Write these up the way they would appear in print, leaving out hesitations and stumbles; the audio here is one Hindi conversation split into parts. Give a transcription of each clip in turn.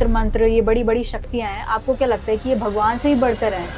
तंत्र मंत्र, ये बड़ी बड़ी शक्तियां हैं, आपको क्या लगता है कि ये भगवान से ही बढ़कर हैं?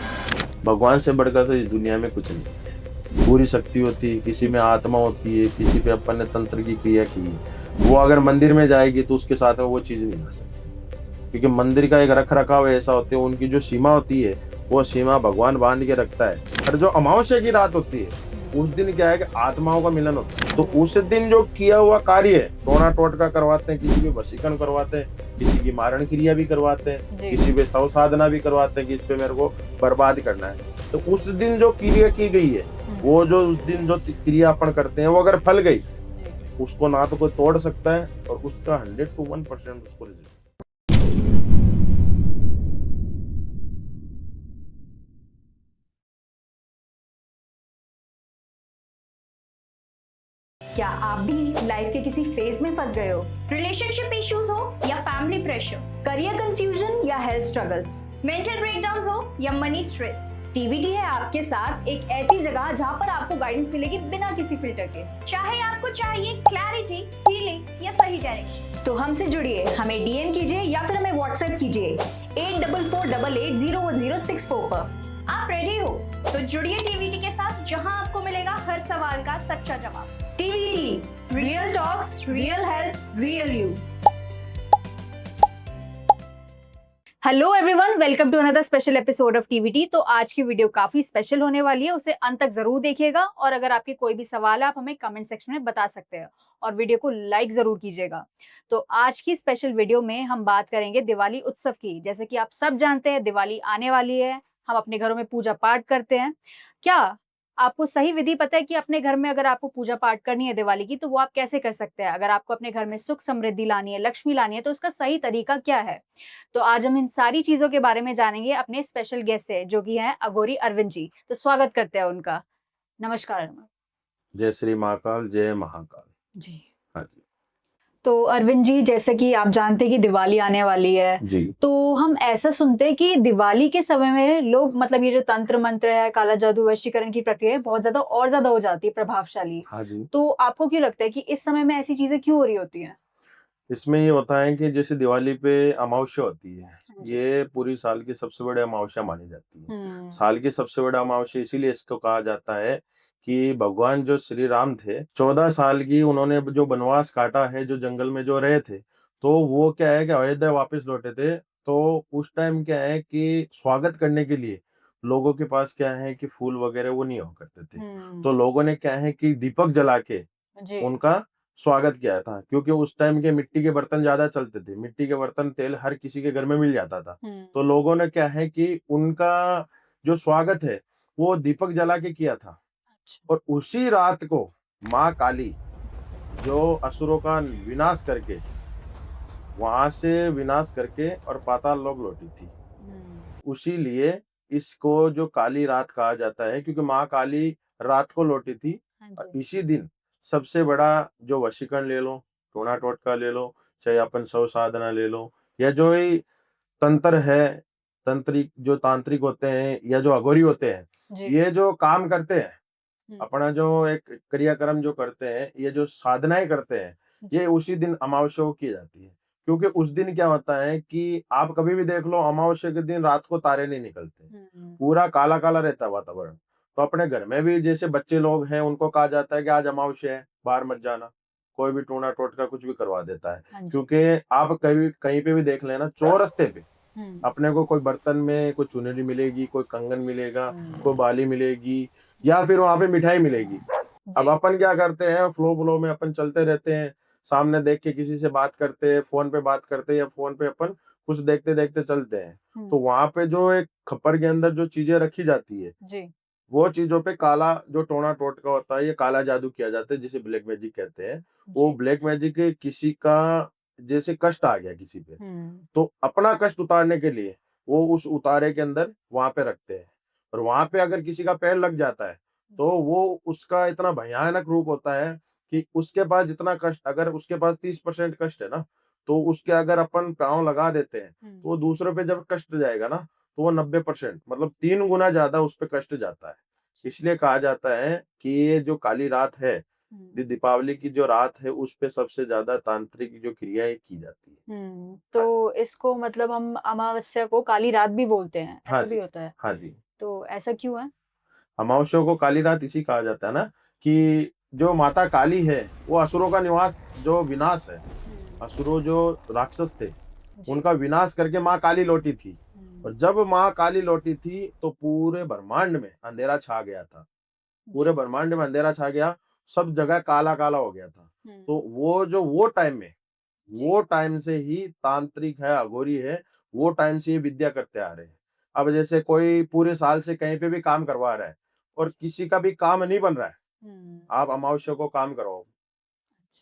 भगवान से बढ़कर तो इस दुनिया में कुछ नहीं। पूरी शक्ति होती है, किसी में आत्मा होती है, किसी पे अपन ने तंत्र की क्रिया की है, वो अगर मंदिर में जाएगी तो उसके साथ में वो चीज नहीं आ सकती, क्योंकि मंदिर का एक रख रखाव ऐसा होता है, उनकी जो सीमा होती है वो सीमा भगवान बांध के रखता है। और जो अमावस्या की रात होती है उस दिन क्या है कि आत्माओं का मिलन होता है, तो उस दिन जो किया हुआ कार्य है, टोना टोटका करवाते हैं, किसी पे वशीकरण करवाते हैं, किसी की मारण क्रिया भी करवाते हैं, किसी पे शव साधना भी करवाते हैं कि इस पे मेरे को बर्बाद करना है। तो उस दिन जो क्रिया की गई है, वो जो उस दिन जो क्रिया अपन करते हैं, वो अगर फल गई, उसको ना तो कोई तोड़ सकता है और उसका 100 to 1% उसको रिजल्ट। क्या आप भी लाइफ के किसी फेज में फंस गए हो? रिलेशनशिप इश्यूज हो या फैमिली प्रेशर, करियर कंफ्यूजन या हेल्थ स्ट्रगल्स, मेंटल ब्रेकडाउन हो या मनी स्ट्रेस, टीवीटी है आपके साथ एक ऐसी जगह जहां पर आपको गाइडेंस मिलेगी बिना किसी फिल्टर के। चाहे आपको चाहिए क्लैरिटी, हीलिंग या सही डायरेक्शन, तो हमसे जुड़िए, हमें डीएम कीजिए या फिर हमें व्हाट्सएप कीजिए 8448801064 पर। आप रेडी हो तो जुड़िए टीवीटी के साथ, जहां आपको मिलेगा हर सवाल का सच्चा जवाब। TVT, real talks, real health, real you. Hello everyone, welcome to another special episode of TVT. तो आज की वीडियो काफी स्पेशल होने वाली है, उसे अंत तक जरूर देखिएगा। और अगर आपके कोई भी सवाल है, आप हमें कमेंट सेक्शन में बता सकते हैं और वीडियो को लाइक जरूर कीजिएगा। तो आज की स्पेशल वीडियो में हम बात करेंगे दिवाली उत्सव की। जैसे कि आप सब जानते हैं, दिवाली आने वाली है, हम अपने घरों में पूजा पाठ करते हैं। क्या आपको सही विधि पता है कि अपने घर में अगर आपको पूजा पाठ करनी है दिवाली की, तो वो आप कैसे कर सकते हैं? अगर आपको अपने घर में सुख समृद्धि लानी है, लक्ष्मी लानी है, तो उसका सही तरीका क्या है? तो आज हम इन सारी चीजों के बारे में जानेंगे अपने स्पेशल गेस्ट से, जो कि हैं अघोरी अरविंद जी। तो स्वागत करते हैं उनका। नमस्कार अरविंद जय श्री महाकाल, जय महाकाल जी। हाँ जी। तो अरविंद जी, जैसे कि आप जानते हैं कि दिवाली आने वाली है, जी तो हम ऐसा सुनते हैं कि दिवाली के समय में लोग, मतलब ये जो तंत्र मंत्र है, काला जादू, वशीकरण की प्रक्रिया है, बहुत ज्यादा और ज्यादा हो जाती है, प्रभावशाली। हाँ जी। तो आपको क्यों लगता है कि इस समय में ऐसी चीजें क्यों हो रही होती हैं? इसमें ये होता है कि जैसे दिवाली पे अमावस्या होती है, हाँ जी। ये पूरी साल की सबसे बड़ी अमावस्या मानी जाती है। हम्म। साल की सबसे बड़ा अमावस्या इसीलिए इसको कहा जाता है कि भगवान जो श्री राम थे, 14 साल की उन्होंने जो वनवास काटा है, जो जंगल में जो रहे थे, तो वो क्या है कि अयोध्या वापस लौटे थे। तो उस टाइम क्या है कि स्वागत करने के लिए लोगों के पास क्या है कि फूल वगैरह वो नहीं हुआ करते थे। तो लोगों ने क्या है कि दीपक जला के जी। उनका स्वागत किया था, क्योंकि उस टाइम के मिट्टी के बर्तन ज्यादा चलते थे। मिट्टी के बर्तन, तेल हर किसी के घर में मिल जाता था। तो लोगों ने क्या है कि उनका जो स्वागत है वो दीपक जला के किया था। अच्छा। और उसी रात को माँ काली, जो असुरों का विनाश करके, वहां से विनाश करके और पाताल लोक लौटी थी। उसी लिए इसको जो काली रात कहा जाता है, क्योंकि माँ काली रात को लौटी थी। हाँ और जी। इसी दिन सबसे बड़ा जो वशीकरण ले लो, टोना टोटका ले लो, चाहे अपन शव साधना ले लो, या जो ये तंत्र है, तंत्रिक जो तांत्रिक होते हैं या जो अघोरी होते हैं, जी। ये जो काम करते हैं, हम्म। अपना जो एक क्रियाक्रम जो करते हैं, ये जो साधनाएं करते हैं, ये उसी दिन अमावस्या को की जाती है। क्योंकि उस दिन क्या होता है कि आप कभी भी देख लो, अमावस्या के दिन रात को तारे नहीं निकलते, पूरा काला काला रहता है वातावरण। तो अपने घर में भी जैसे बच्चे लोग हैं, उनको कहा जाता है कि आज अमावस्या है, बाहर मत जाना। कोई भी टूना टोटका कुछ भी करवा देता है। हाँ जी। क्योंकि आप कहीं कहीं पे भी देख लेना, चौरस्ते पे हम्म। अपने को कोई बर्तन में कोई चुनरी मिलेगी, कोई कंगन मिलेगा, हम्म। कोई बाली मिलेगी, या फिर वहां पे मिठाई मिलेगी। अब जी। अपन क्या करते हैं, फ्लो फ्लो में अपन चलते रहते हैं, सामने देख के किसी से बात करते हैं, फोन पे बात करते हैं, या फोन पे अपन कुछ देखते देखते चलते हैं। तो वहां पे जो एक खप्पर के अंदर जो चीजें रखी जाती है, जी। वो चीजों पे काला जो टोना टोटका होता है, ये काला जादू किया जाता है, जिसे ब्लैक मैजिक कहते हैं। वो जी। ब्लैक मैजिक किसी का जैसे कष्ट आ गया किसी पे, हम्म। तो अपना कष्ट उतारने के लिए वो उस उतारे के अंदर वहां पे रखते हैं। और वहां पे अगर किसी का पैर लग जाता है, तो वो उसका इतना भयानक रूप होता है कि उसके पास जितना कष्ट, अगर उसके पास 30% कष्ट है ना, तो उसके अगर अपन पाँव लगा देते हैं, तो वो दूसरों पे जब कष्ट जाएगा ना, तो वो 90%, मतलब 3 गुना ज्यादा उस पे कष्ट जाता है। इसलिए कहा जाता है कि ये जो काली रात है, दीपावली की जो रात है उस पे सबसे ज्यादा तांत्रिक जो क्रियाएं की जाती है। तो इसको मतलब हम अमावस्या को काली रात भी बोलते हैं, हाँ ऐसा भी जी। होता है? हाँ जी। तो ऐसा क्यों है? अमावस्या को काली रात इसी कहा जाता है ना कि जो माता काली है वो असुरों का निवास, जो विनाश है, असुरों जो राक्षस थे जी। उनका विनाश करके माँ काली लौटी थी। और जब माँ काली लौटी थी तो पूरे ब्रह्मांड में अंधेरा छा गया था, पूरे ब्रह्मांड में अंधेरा छा गया, सब जगह काला काला हो गया था। तो वो जो वो टाइम में, वो टाइम से ही तांत्रिक है, अघोरी है, वो टाइम से ये विद्या करते आ रहे हैं। अब जैसे कोई पूरे साल से कहीं पे भी काम करवा रहा है और किसी का भी काम नहीं बन रहा है, आप अमावस्या को काम करवाओ,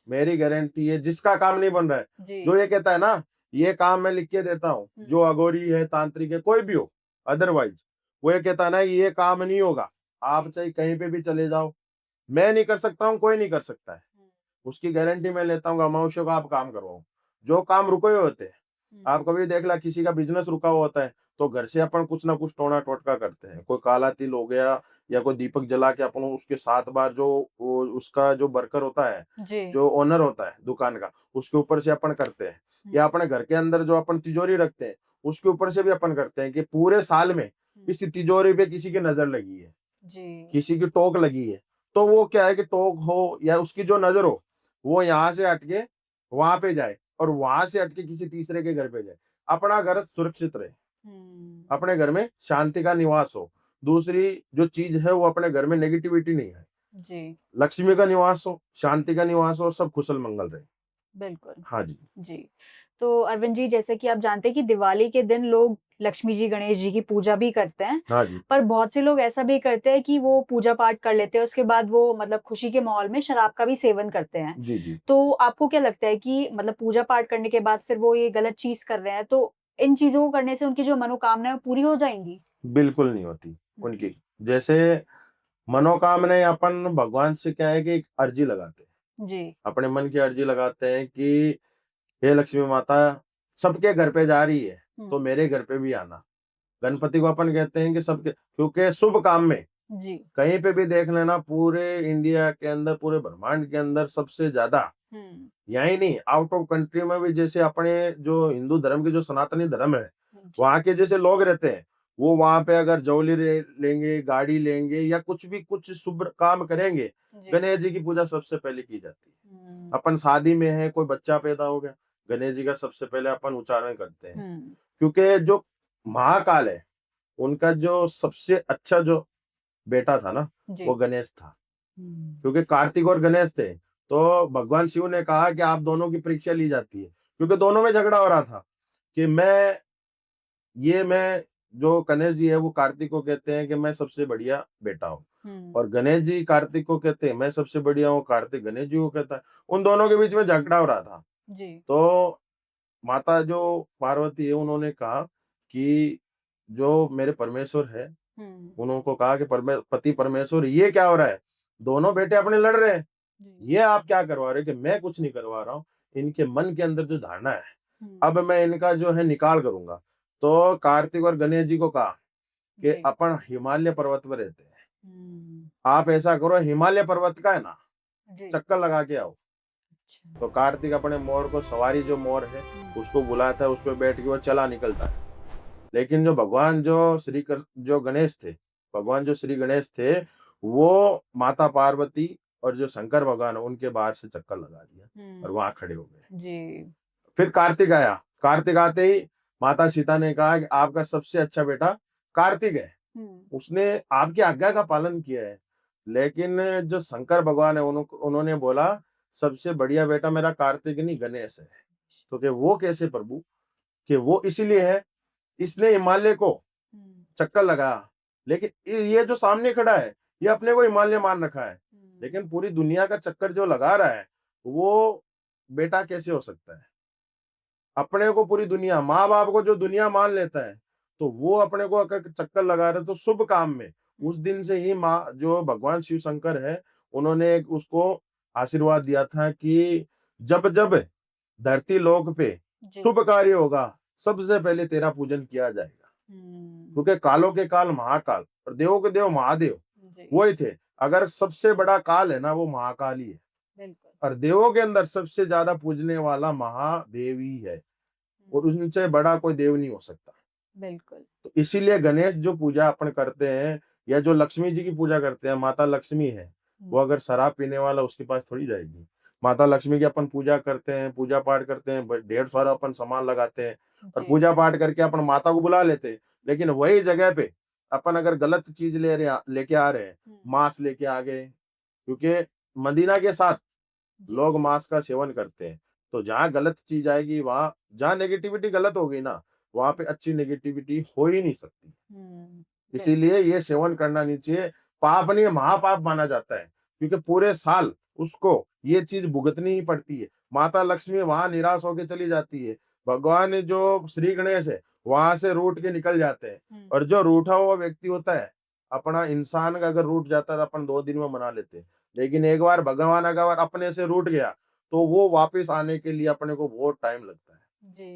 मेरी गारंटी है जिसका काम नहीं बन रहा है, जी। जो ये कहता है ना ये काम मैं लिख के देता हूँ, जो अघोरी है, तांत्रिक है, कोई भी हो, अदरवाइज वो ये कहता है ना ये काम नहीं होगा, आप चाहे कहीं पे भी चले जाओ, मैं नहीं कर सकता हूँ, कोई नहीं कर सकता है, उसकी गारंटी मैं लेता हूँ। अमावस्या का आप काम करवाओ, जो काम रुके हुए होते हैं, आप कभी देख ला किसी का बिजनेस रुका हुआ होता है तो घर से अपन कुछ ना कुछ टोना टोटका करते हैं, कोई काला तिल हो गया या कोई दीपक जला के अपन उसके 7 बार जो उसका जो वर्कर होता है, जी। जो ओनर होता है दुकान का, उसके ऊपर से अपन करते हैं। या अपने घर के अंदर जो अपन तिजोरी रखते हैं उसके ऊपर से भी अपन करते हैं कि पूरे साल में इस तिजोरी पे किसी की नजर लगी है, जी। किसी की टोक लगी है, तो वो क्या है कि टोक हो या उसकी जो नजर हो वो यहाँ से हटके वहां पे जाए और वहां से हटके किसी तीसरे के घर पे जाए, अपना घर सुरक्षित रहे, अपने घर में शांति का निवास हो, दूसरी जो चीज है वो अपने घर में नेगेटिविटी नहीं है, जी। लक्ष्मी का निवास हो, शांति का निवास हो, सब कुशल मंगल रहे। बिल्कुल। हाँ जी। जी। तो अरविंद जी, जैसे कि आप जानते हैं कि दिवाली के दिन लोग लक्ष्मी जी, गणेश जी की पूजा भी करते हैं, हाँ जी। पर बहुत से लोग ऐसा भी करते हैं कि वो पूजा पाठ कर लेते हैं, उसके बाद वो मतलब खुशी के माहौल में शराब का भी सेवन करते हैं। जी जी। तो आपको क्या लगता है कि मतलब पूजा पाठ करने के बाद फिर वो ये गलत चीज़ कर रहे हैं, तो इन चीज़ों को करने से उनकी जो मनोकामनाएँ पूरी हो जाएँगी? बिल्कुल नहीं होती उनकी। जैसे मनोकामनाएं अपन भगवान से क्या है कि एक अर्जी लगाते हैं, जी। अपने मन की अर्जी लगाते हैं कि हे लक्ष्मी माता, सबके घर पे जा रही है तो मेरे घर पे भी आना। गणपति को अपन कहते हैं कि सबके, क्योंकि शुभ काम में जी। कहीं पे भी देख लेना, पूरे इंडिया के अंदर, पूरे ब्रह्मांड के अंदर सबसे ज्यादा, यही नहीं आउट ऑफ कंट्री में भी, जैसे अपने जो हिंदू धर्म के जो सनातनी धर्म है जी। वहां के जैसे लोग रहते हैं, वो वहां पे अगर जौली लेंगे, गाड़ी लेंगे या कुछ भी कुछ शुभ काम करेंगे, जी। गणेश जी की पूजा सबसे पहले की जाती है। अपन शादी में है, कोई बच्चा पैदा हो गया, गणेश जी का सबसे पहले अपन उच्चारण करते हैं, क्योंकि जो महाकाल है उनका जो सबसे अच्छा जो बेटा था ना जी। वो गणेश था, क्योंकि कार्तिक और गणेश थे। तो भगवान शिव ने कहा कि आप दोनों की परीक्षा ली जाती है, क्योंकि दोनों में झगड़ा हो रहा था कि मैं जो गणेश जी है वो कार्तिक को कहते हैं कि मैं सबसे बढ़िया बेटा हूँ, और गणेश जी कार्तिक को कहते हैं मैं सबसे बढ़िया हूँ, कार्तिक गणेश जी को कहता है, उन दोनों के बीच में झगड़ा हो रहा था। जी। तो माता जो पार्वती है उन्होंने कहा कि जो मेरे परमेश्वर है, उन्होंने कहा कि पति परमेश्वर ये क्या हो रहा है, दोनों बेटे अपने लड़ रहे हैं, ये आप क्या करवा रहे हो, कि मैं कुछ नहीं करवा रहा हूँ, इनके मन के अंदर जो धारणा है अब मैं इनका जो है निकाल करूंगा। तो कार्तिक और गणेश जी को कहा कि जी। अपन हिमालय पर्वत पर रहते हैं, आप ऐसा करो हिमालय पर्वत का है ना जी। चक्कर लगा के आओ। अच्छा। तो कार्तिक अपने मोर को, सवारी जो मोर है उसको बुलाता है, उस पर बैठ के वो चला निकलता है। लेकिन जो भगवान जो गणेश थे, भगवान जो श्री गणेश थे, वो माता पार्वती और जो शंकर भगवान है उनके बाहर से चक्कर लगा दिया और वहां खड़े हो गए। जी। फिर कार्तिक आया, कार्तिक आते ही माता सीता ने कहा कि आपका सबसे अच्छा बेटा कार्तिक है, उसने आपकी आज्ञा का पालन किया है। लेकिन जो शंकर भगवान है उन्होंने बोला सबसे बढ़िया बेटा मेरा कार्तिक नहीं गणेश है। तो कि वो कैसे प्रभु, कि वो इसीलिए है, इसने हिमालय को चक्कर लगाया, लेकिन ये जो सामने खड़ा है ये अपने को हिमालय मान रखा है, लेकिन पूरी दुनिया का चक्कर जो लगा रहा है वो बेटा कैसे हो सकता है। अपने को पूरी दुनिया, माँ बाप को जो दुनिया मान लेता है, तो वो अपने को अगर चक्कर लगा रहे तो शुभ काम में, उस दिन से ही माँ जो भगवान शिव शंकर है उन्होंने उसको आशीर्वाद दिया था कि जब जब धरती लोक पे शुभ कार्य होगा सबसे पहले तेरा पूजन किया जाएगा, क्योंकि कालों के काल महाकाल और देवों के देव महादेव वही थे। अगर सबसे बड़ा काल है ना वो महाकाल ही है, बिल्कुल। और देवों के अंदर सबसे ज्यादा पूजने वाला महादेव ही है, और उनसे बड़ा कोई देव नहीं हो सकता। बिल्कुल। तो इसीलिए गणेश जो पूजा अपन करते हैं, या जो लक्ष्मी जी की पूजा करते हैं, माता लक्ष्मी है, वो अगर शराब पीने वाला उसके पास थोड़ी जाएगी। माता लक्ष्मी की अपन पूजा करते हैं, पूजा पाठ करते हैं, ढेर सारा अपन सामान लगाते हैं और जी। पूजा पाठ करके अपन माता को बुला लेते हैं। लेकिन वही जगह पे अपन अगर गलत चीज लेके आ रहे हैं, मांस लेके आ गए, क्योंकि मदीना के साथ जी। लोग मांस का सेवन करते हैं। तो जहाँ गलत चीज आएगी, वहां जहाँ नेगेटिविटी गलत हो गई ना, वहां पे अच्छी नेगेटिविटी हो ही नहीं सकती। बिल्कुल। इसीलिए ये सेवन करना नहीं चाहिए। पाप नहीं, महापाप माना जाता है, क्योंकि पूरे साल उसको ये चीज भुगतनी ही पड़ती है। माता लक्ष्मी वहां निराश होकर चली जाती है, भगवान जो श्री गणेश है वहां से रूठ के निकल जाते हैं। और जो रूठा हुआ व्यक्ति होता है, अपना इंसान का अगर रूठ जाता है तो अपन 2 दिन में मना लेते हैं। लेकिन एक बार भगवान अगर अपने से रूठ गया तो वो वापस आने के लिए अपने को बहुत टाइम लगता है।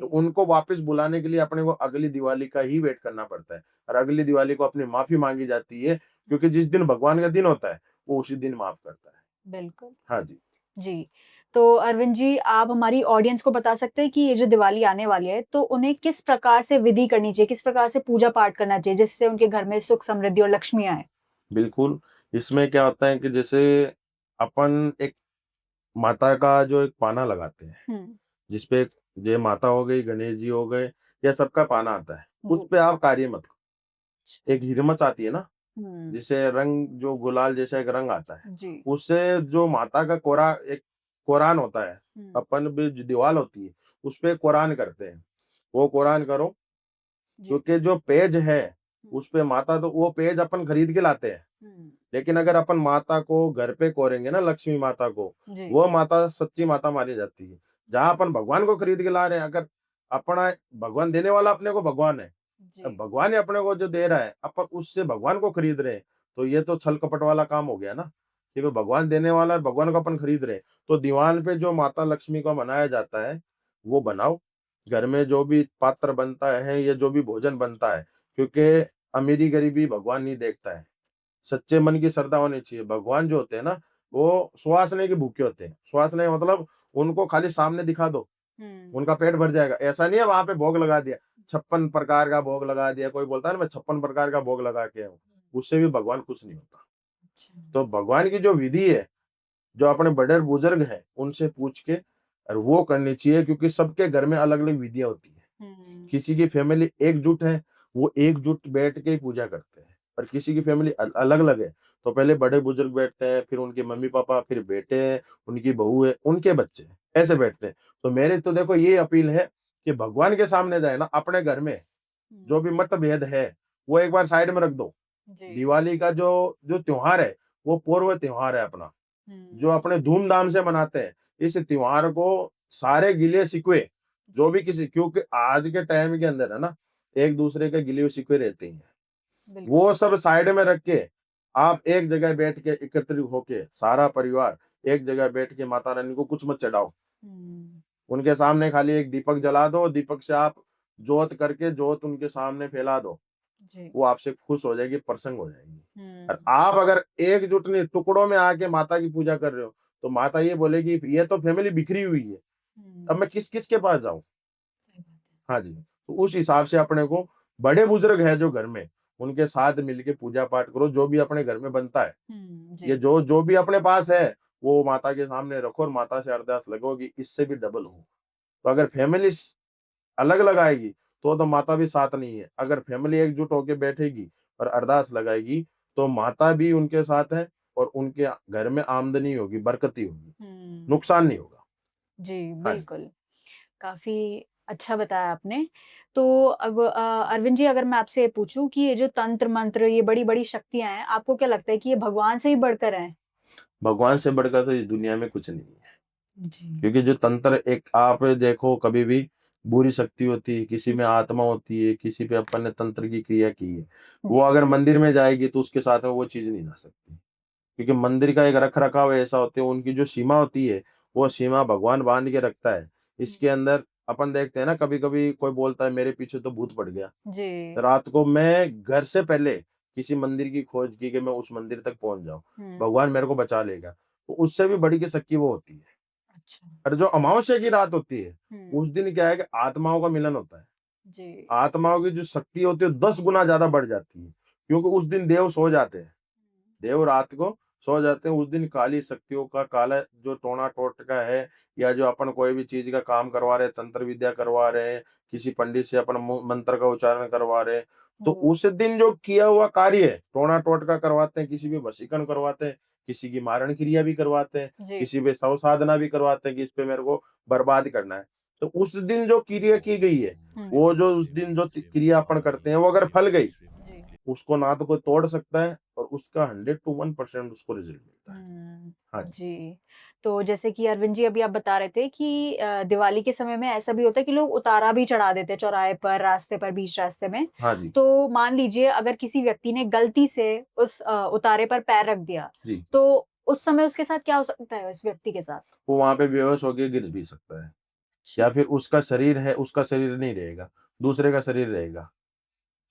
तो जी। उनको वापस बुलाने के लिए अपने को अगली दिवाली का ही वेट करना पड़ता है, और अगली दिवाली को अपनी माफी मांगी जाती है, क्योंकि जिस दिन भगवान का दिन होता है वो उसी दिन माफ करता है। बिल्कुल। हाँ जी। जी। तो अरविंद जी, आप हमारी ऑडियंस को बता सकते हैं कि ये जो दिवाली आने वाली है, तो उन्हें किस प्रकार से विधि करनी चाहिए, किस प्रकार से पूजा-पाठ करना चाहिए, जिससे उनके घर में सुख, समृद्धि और लक्ष्मी आए? बिल्कुल। इसमें क्या होता है कि जैसे अपन एक माता का जो एक पाना लगाते हैं, हुँ। जिसपे ये माता हो गई, गणेश जी हो गए, या सबका पाना आता है, उस जी। पे आप कार्य मत करो। एक हिरमच आती है ना, हुँ। जिसे रंग जो गुलाल जैसा एक रंग आता है, जी। उससे जो माता का एक कुरान होता है, हुँ। अपन भी जो दीवाल होती है, उसपे कुरान करते हैं। वो कुरान करो, जी। क्योंकि जो पेज है, हुँ। उसपे माता, तो वो पेज अपन खरीद के लाते हैं। हुँ। लेकिन अगर अपन माता को घर पे कोरेंगे ना, लक्ष्मी माता को, जी। वो माता सच्ची माता मानी जाती है। जहाँ अपन भगवान को खरीद के ला रहे हैं, अगर अपना भगवान देने वाला अपने को भगवान है, अब जी। भगवान ही अपने को जो दे रहा है, अपन उससे भगवान को खरीद रहे हैं, तो ये तो छल कपट वाला काम हो गया ना, कि भाई भगवान देने वाला है, भगवान को अपन खरीद रहे हैं। तो दीवान पे जो माता लक्ष्मी को मनाया जाता है, वो बनाओ। घर में जो भी पात्र बनता है या जो भी भोजन बनता है, क्योंकि अमीरी गरीबी भगवान नहीं देखता है, सच्चे मन की श्रद्धा होनी चाहिए। भगवान जो होते हैं ना, वो सुवासने के भूखे होते हैं। सुवासने मतलब उनको खाली सामने दिखा दो, हुँ। उनका पेट भर जाएगा। ऐसा नहीं है वहां पे भोग लगा दिया, 56 प्रकार का भोग लगा दिया। कोई बोलता है ना मैं 56 प्रकार का भोग लगा के आऊं, उससे भी भगवान खुश नहीं होता। अच्छा। तो भगवान की जो विधि है, जो अपने बड़े बुजुर्ग हैं उनसे पूछ के और वो करनी चाहिए, क्योंकि सबके घर में अलग अलग विधियां होती है। हुँ। किसी की फैमिली एकजुट है, वो एकजुट बैठ के ही पूजा करते हैं, और किसी की फैमिली अलग अलग है, तो पहले बड़े बुजुर्ग बैठते हैं, फिर उनके मम्मी पापा, फिर बेटे हैं, उनकी बहू है, उनके बच्चे हैं, ऐसे बैठते हैं। तो मेरी तो देखो ये अपील है कि भगवान के सामने जाए ना, अपने घर में हुँ। जो भी मतभेद है वो एक बार साइड में रख दो। जी। दिवाली का जो जो त्योहार है, वो पूर्व त्योहार है अपना, जो हुँ। अपने धूमधाम से मनाते हैं। इस त्योहार को सारे गिले शिकवे जो जी। भी किसी, क्योंकि आज के टाइम के अंदर है ना, एक दूसरे के गिले शिकवे रहते हैं, बिल्कुल। वो सब साइड में रख के आप एक जगह बैठ के एकत्रित होके सारा परिवार एक जगह बैठ के माता रानी को कुछ मत चढ़ाओ। हुँ। उनके सामने खाली एक दीपक जला दो, दीपक से आप जोत करके जोत उनके सामने फैला दो, जी। वो आपसे खुश हो जाएगी, प्रसन्न हो जाएगी। और हुँ। आप अगर एकजुट नहीं, टुकड़ों में आके माता की पूजा कर रहे हो, तो माता ये बोलेगी ये तो फैमिली बिखरी हुई है, अब हुँ। मैं किस किस के पास जाऊं। सही बात है। हाँ जी। तो उस हिसाब से अपने को बड़े बुजुर्ग है जो घर में, उनके साथ मिलके पूजा पाठ करो, जो भी अपने घर में बनता है, हुँ। ये जी। जो जो भी अपने पास है, वो माता के सामने रखो और माता से अरदास लगो कि इससे भी डबल हो। तो अगर फैमिली अलग लगाएगी तो माता भी साथ नहीं है। अगर फैमिली एकजुट होके बैठेगी और अरदास लगाएगी, तो माता भी उनके साथ है, और उनके घर में आमदनी होगी, बरकती होगी, हुँ। नुकसान नहीं होगा। जी, हाँ जी। बिल्कुल। काफ़ी अच्छा बताया आपने। तो अब अरविंद जी, अगर मैं आपसे ये पूछूँ कि ये जो तंत्र-मंत्र, ये बड़ी-बड़ी शक्तियाँ हैं, आपको क्या लगता है कि ये भगवान से ही बढ़कर हैं? भगवान से बढ़कर तो इस दुनिया में कुछ नहीं है, जी। क्योंकि जो तंत्र, एक आप देखो, कभी भी बुरी शक्ति होती है, किसी में आत्मा होती है, किसी पे अपन ने तंत्र की क्रिया की है, वो जी। अगर मंदिर में जाएगी तो उसके साथ में वो चीज नहीं जा सकती। क्योंकि मंदिर का एक रख रखाव ऐसा होते है, उनकी जो सीमा होती है, वो सीमा भगवान बांध के रखता है। हुँ। इसके अंदर अपन देखते हैं ना, कभी कभी कोई बोलता है मेरे पीछे तो भूत पड़ गया। जी। तो रात को मैं घर से पहले किसी मंदिर की खोज की कि मैं उस मंदिर तक पहुंच जाऊं, हम्म। भगवान मेरे को बचा लेगा, तो उससे भी बड़ी की शक्ति वो होती है। अच्छा। और जो अमावस्या की रात होती है, हम्म। उस दिन क्या है कि आत्माओं का मिलन होता है। जी। आत्माओं की जो शक्ति होती है 10 गुना ज्यादा बढ़ जाती है, क्योंकि उस दिन देव सो जाते हैं। देव रात को सो जाते हैं। उस दिन काली शक्तियों का काला जो टोना टोटका है, या जो अपन कोई भी चीज का काम करवा रहे हैं, तंत्र विद्या करवा रहे हैं, किसी पंडित से अपन मंत्र का उच्चारण करवा रहे हैं, तो उस दिन जो किया हुआ कार्य है, टोना टोटका करवाते हैं, किसी भी वशीकरण करवाते हैं, किसी की मारण क्रिया भी करवाते हैं, जी। किसी पे शव साधना भी करवाते हैं कि इस पे मेरे को बर्बाद करना है। तो उस दिन जो क्रिया की गई है, वो जो उस दिन जो क्रिया अपन करते हैं, वो अगर फल गई, जी। उसको ना तो कोई तोड़ सकता है, और उसका 100 to 1% उसको रिजल्ट मिलता है। हाँ जी। जी। तो जैसे कि अरविंद जी अभी आप बता रहे थे कि दिवाली के समय में ऐसा भी होता है कि लोग उतारा भी चढ़ा देते हैं चौराहे पर, रास्ते पर, बीच रास्ते में। हाँ जी। तो मान लीजिए अगर किसी व्यक्ति ने गलती से उस उतारे पर पैर रख दिया, जी, तो उस समय उसके साथ क्या हो सकता है उस व्यक्ति के साथ? वो वहाँ पे बेहोश होके गिर भी सकता है, अच्छा। या फिर उसका शरीर है, उसका शरीर नहीं रहेगा, दूसरे का शरीर रहेगा।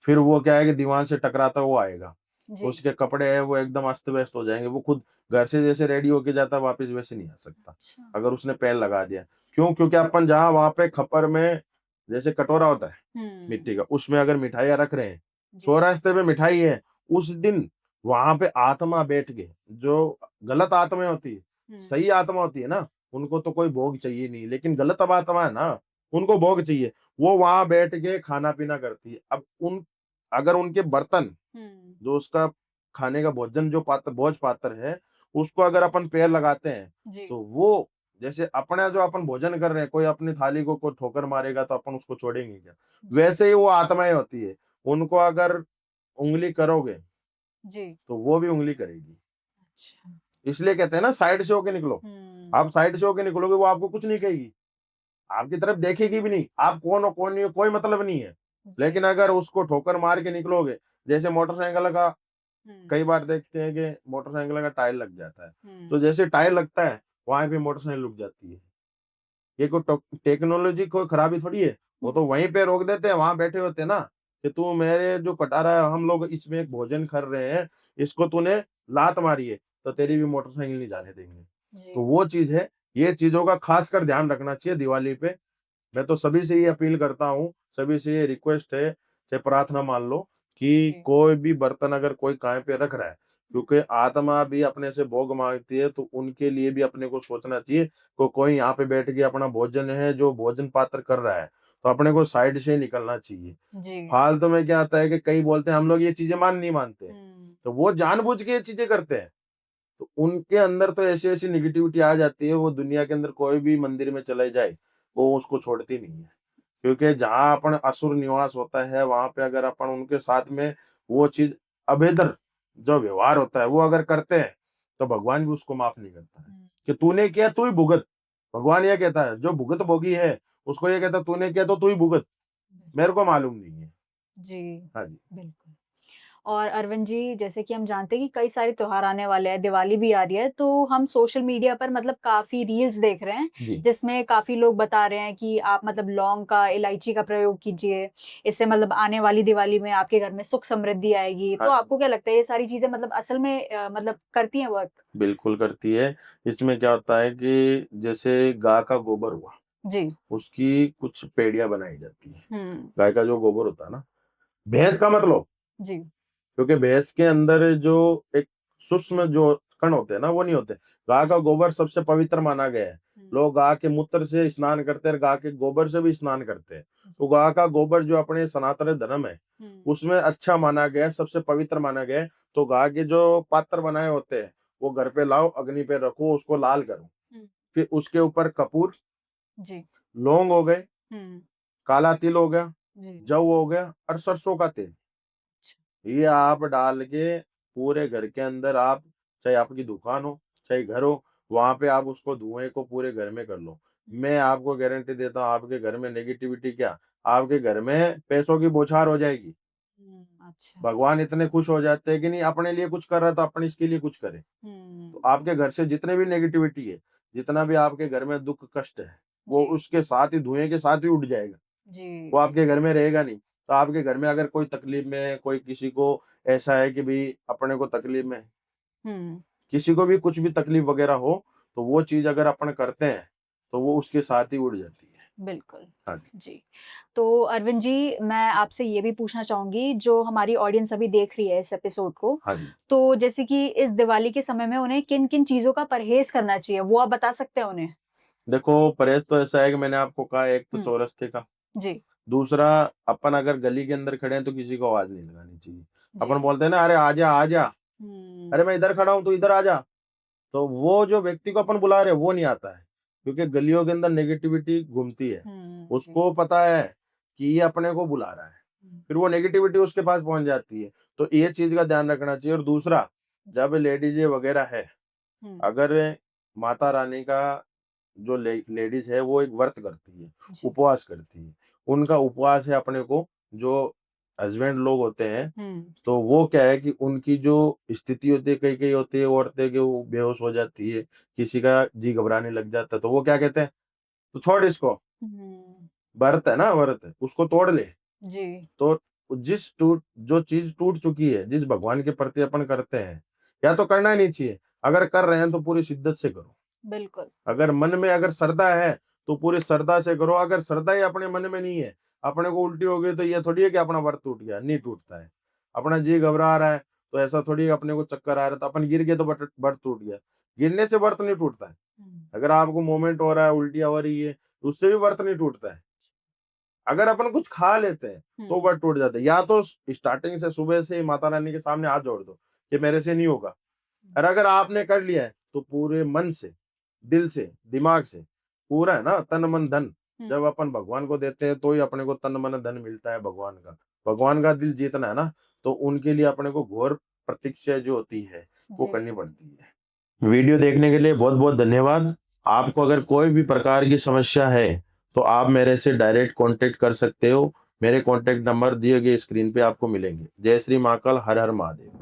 फिर वो क्या है कि दीवार से टकराता हुआ आएगा, जी। उसके कपड़े हैं वो एकदम अस्त-व्यस्त हो जाएँगे, वो खुद घर से जैसे रेडी होके जाता है, वापस वैसे नहीं आ सकता, अच्छा। अगर उसने पैर लगा दिया। क्यों? क्योंकि अपन जहाँ वहाँ पे खप्पर में जैसे कटोरा होता है हुँ। मिट्टी का, उसमें अगर मिठाइयाँ रख रहे हैं, जी। चौरास्ते पे मिठाई है, उस दिन वहाँ पे आत्मा बैठ के, जो गलत आत्माएँ होती है, हुँ। सही आत्मा होती है ना, उनको तो कोई भोग चाहिए नहीं, लेकिन गलत अब आत्मा है ना, उनको भोग चाहिए। वो वहाँ बैठ के खाना-पीना करती है। अब उन अगर उनके बर्तन, हुँ। जो उसका खाने का भोजन जो पात्र भोज पात्र है, उसको अगर अपन पैर लगाते हैं, जी। तो वो जैसे अपना जो अपन भोजन कर रहे हैं, कोई अपनी थाली को कोई ठोकर मारेगा तो अपन उसको छोड़ेंगे क्या? जी। वैसे ही वो आत्माएँ होती है, उनको अगर उँगली करोगे, जी। तो वो भी उँगली करेगी। अच्छा। इसलिए कहते हैं ना साइड से होके निकलो। हुँ। आप साइड से होके निकलोगे, वो आपको कुछ नहीं कहेगी, आपकी तरफ देखेगी भी नहीं, आप कौन हो कौन नहीं हो कोई मतलब नहीं है। जी। लेकिन अगर उसको ठोकर मार के निकलोगे, जैसे मोटरसाइकिल का हुँ। कई बार देखते हैं कि मोटरसाइकिल का टायर लग जाता है, हुँ। तो जैसे टायर लगता है, वहाँ पे मोटरसाइकिल रुक जाती है। ये कोई टेक्नोलॉजी कोई खराबी थोड़ी है, वो हुँ। तो वहीं पे रोक देते हैं, वहाँ बैठे होते हैं ना, कि तू मेरे जो कटा रहा है, हम लोग इसमें एक भोजन कर रहे हैं, इसको तूने लात मारी है, तो तेरी भी मोटरसाइकिल नहीं जाने देंगे। जी। तो वो चीज़ है, ये चीज़ों का खासकर ध्यान रखना चाहिए दिवाली पे। मैं तो सभी से ये अपील करता हूँ, सभी से ये रिक्वेस्ट है, चाहे प्रार्थना मान लो, कि जी। कोई भी बर्तन अगर कोई काय पे रख रहा है, हुँ। क्योंकि आत्मा भी अपने से भोग माँगती है, तो उनके लिए भी अपने को सोचना चाहिए। कोई यहाँ पे बैठ के अपना भोजन है, जो भोजन पात्र कर रहा है, तो अपने को साइड से निकलना चाहिए। जी। फालतू में क्या आता है कि कई बोलते हैं हम लोग ये चीज़ें नहीं मानते, हुँ। तो वो जानबूझ के ये चीज़ें करते हैं। तो उनके अंदर तो ऐसी-ऐसी नेगेटिविटी आ जाती है, वो दुनिया के अंदर कोई भी मंदिर में चले जाए, वो उसको छोड़ती नहीं है। क्योंकि जहाँ अपन असुर निवास होता है, वहाँ पे अगर अपन उनके साथ में वो चीज़ अभेदर जो व्यवहार होता है, वो अगर करते हैं, तो भगवान भी उसको माफ़ नहीं करता है, हुँ। कि तूने किया तू ही भुगत। भगवान ये कहता है, जो भुगत भोगी है, उसको ये कहता है तूने किया तो तू ही भुगत, मेरे को मालूम नहीं है। जी, हाँ जी। बिल्कुल। और अरविंद जी, जैसे कि हम जानते हैं कि कई सारे त्योहार आने वाले हैं, दिवाली भी आ रही है, तो हम सोशल मीडिया पर मतलब काफ़ी रील्स देख रहे हैं, जी। जिसमें काफ़ी लोग बता रहे हैं कि आप मतलब लौंग का, इलायची का प्रयोग कीजिए, इससे मतलब आने वाली दिवाली में आपके घर में सुख समृद्धि आएगी। हाँ तो जी। आपको क्या लगता है ये सारी चीज़ें मतलब असल में मतलब करती हैं वर्क? बिल्कुल करती है। इसमें क्या होता है कि जैसे गाय का गोबर हुआ, जी। उसकी कुछ पेड़ियाँ बनाई जाती हैं। हुँ। गाय का जो गोबर होता है ना, भैंस का मत लो, जी। क्योंकि भैंस के अंदर जो एक सूक्ष्म जो कण होते हैं ना, वो नहीं होते। गाय का गोबर सबसे पवित्र माना गया है। हुँ। लोग गाय के मूत्र से स्नान करते हैं, गाय के गोबर से भी स्नान करते हैं। तो जी। गाय का गोबर जो अपने सनातन धर्म है, हुँ। उसमें अच्छा माना गया है, सबसे पवित्र माना गया है। तो गाय के जो पात्र बनाए होते हैं, वो घर पे लाओ, अग्नि पे रखो, उसको लाल करो। हुँ। फिर उसके ऊपर कपूर, जी। लौंग हो गए, हुँ। काला तिल हो गया, जी। जव हो गया और सरसों का तेल, अच्छा। ये आप डाल के पूरे घर के अंदर आप, चाहे आपकी दुकान हो, चाहे घर हो, वहाँ पे आप उसको धुएँ को पूरे घर में कर लो। मैं आपको गारंटी देता हूँ, आपके घर में नेगेटिविटी क्या, आपके घर में पैसों की बौछार हो जाएगी। हुँ। अच्छा। भगवान इतने खुश हो जाते हैं कि नहीं अपने लिए कुछ कर रहा है तो अपन इसके लिए कुछ करें। तो हुँ। आपके घर से जितने भी नेगेटिविटी है, जितना भी आपके घर में दुःख कष्ट है, वो जी। उसके साथ ही धुएँ के साथ ही उठ जाएगा। जी। वो आपके घर में रहेगा नहीं। तो आपके घर में अगर कोई तकलीफ में है, कोई किसी को ऐसा है कि भाई अपने को तकलीफ में है, हम्म, किसी को भी कुछ भी तकलीफ वगैरह हो, तो वो चीज अगर अपन करते हैं तो वो उसके साथ ही उड़ जाती है। बिल्कुल। हाँ जी। जी। तो अरविंद जी, मैं आपसे ये भी पूछना चाहूँगी, जो हमारी ऑडियंस अभी देख रही है इस एपिसोड को, हाँ जी। तो जैसे कि इस दिवाली के समय में उन्हें किन-किन चीज़ों का परहेज़ करना चाहिए, वो आप बता सकते हैं उन्हें? देखो, परहेज तो ऐसा है कि मैंने आपको कहा, एक तो हुँ, चौरस्ते का, जी, दूसरा अपन अगर गली के अंदर खड़े हैं तो किसी को आवाज नहीं लगानी चाहिए। जी। अपन बोलते हैं ना, अरे आजा आजा, हुँ, अरे मैं इधर खड़ा हूँ तो इधर आजा, तो वो जो व्यक्ति को अपन बुला रहे हैं वो नहीं आता है, क्योंकि गलियों के अंदर नेगेटिविटी घूमती है। जी। उसको पता है कि ये अपने को बुला रहा है, हुँ, फिर वो नेगेटिविटी उसके पास पहुंच जाती है। तो ये चीज का ध्यान रखना चाहिए। और दूसरा, जी। जब लेडीज वगैरह है, हुँ, अगर माता रानी का जो लेडीज है वो एक व्रत करती है, जी। उपवास करती है, उनका उपवास है अपने को, जो हस्बैंड लोग होते हैं, हुँ, तो वो क्या है कि उनकी जो स्थिति होती है, कई कई होती है औरतें कि वो बेहोश हो जाती है, किसी का जी घबराने लग जाता है, तो वो क्या कहते हैं, तो छोड़ इसको, हुँ, व्रत है ना, व्रत है, उसको तोड़ ले। जी, तो जो चीज टूट चुकी है, जिस भगवान के प्रति अपन करते हैं, या तो करना ही नहीं चाहिए, अगर कर रहे हैं तो पूरी शिद्दत से करो। बिल्कुल। अगर मन में अगर श्रद्धा है तो पूरी श्रद्धा से करो। अगर श्रद्धा ही अपने मन में नहीं है, अपने को उल्टी हो गई, तो ये थोड़ी है कि अपना व्रत टूट गया, नहीं टूटता है। अपना जी घबरा रहा है तो ऐसा थोड़ी है अपने को चक्कर आ रहा है तो अपन गिर गए तो व्रत टूट गया। गिरने से व्रत नहीं टूटता है। हुँ, अगर आपको मोमेंट हो रहा है, उल्टी हो रही है, तो उससे भी व्रत नहीं टूटता है। अगर अपन कुछ खा लेते हैं तो हुँ, व्रत टूट जाता है। या तो स्टार्टिंग से सुबह से ही माता रानी के सामने हाथ जोड़ दो कि मेरे से नहीं होगा। और अगर आपने कर लिया है तो पूरे मन से, दिल से, दिमाग से, पूरा है ना, तन मन धन, हुँ, जब अपन भगवान को देते हैं तो ही अपने को तन मन धन मिलता है भगवान का। भगवान का दिल जीतना है ना, तो उनके लिए अपने को घोर प्रतीक्षा जो होती है वो जी। करनी पड़ती है। वीडियो देखने के लिए बहुत बहुत धन्यवाद। आपको अगर कोई भी प्रकार की समस्या है तो आप मेरे से डायरेक्ट कांटेक्ट कर सकते हो। मेरे कांटेक्ट नंबर दिए गए स्क्रीन पे आपको मिलेंगे। जय श्री महाकाल, हर हर महादेव।